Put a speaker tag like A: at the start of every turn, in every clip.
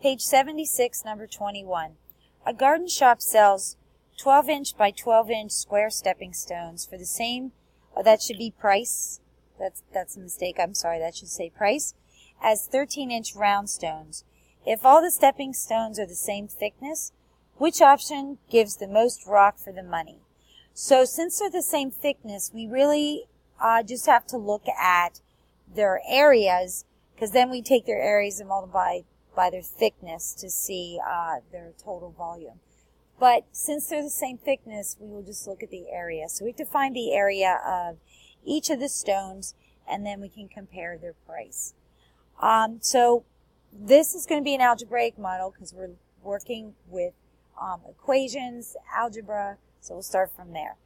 A: Page 76, number 21. A garden shop sells 12-inch by 12-inch square stepping stones for the same, that should be price, that's a mistake, I'm sorry, that should say price, as 13-inch round stones. If all the stepping stones are the same thickness, which option gives the most rock for the money? So since they're the same thickness, we really just have to look at their areas, because then we take their areas and multiply by their thickness to see their total volume. But since they're the same thickness, we will just look at the area. So we have to find the area of each of the stones, and then we can compare their price. So this is going to be an algebraic model because we're working with equations, algebra, so we'll start from there.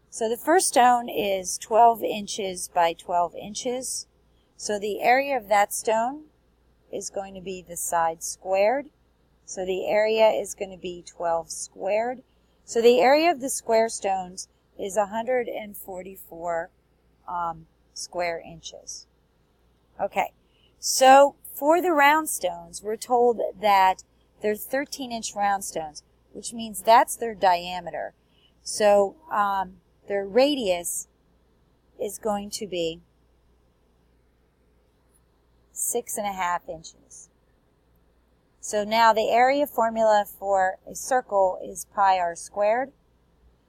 A: So the first stone is 12 inches by 12 inches. So the area of that stone is going to be the side squared. So the area is going to be 12 squared. So the area of the square stones is 144 square inches. Okay, so for the round stones, we're told that they're 13-inch round stones, which means that's their diameter. So their radius is going to be 6.5 inches. So now the area formula for a circle is pi r squared.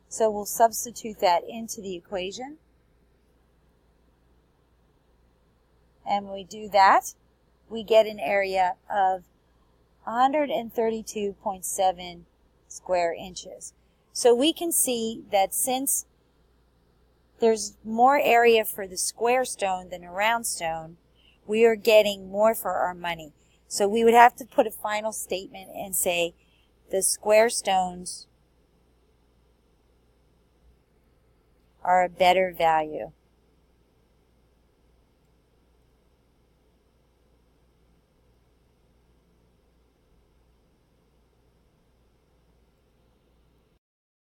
A: So we'll substitute that into the equation. And when we do that, we get an area of 132.7 square inches. So we can see that since there's more area for the square stone than a round stone, we are getting more for our money. So we would have to put a final statement and say the square stones are a better value.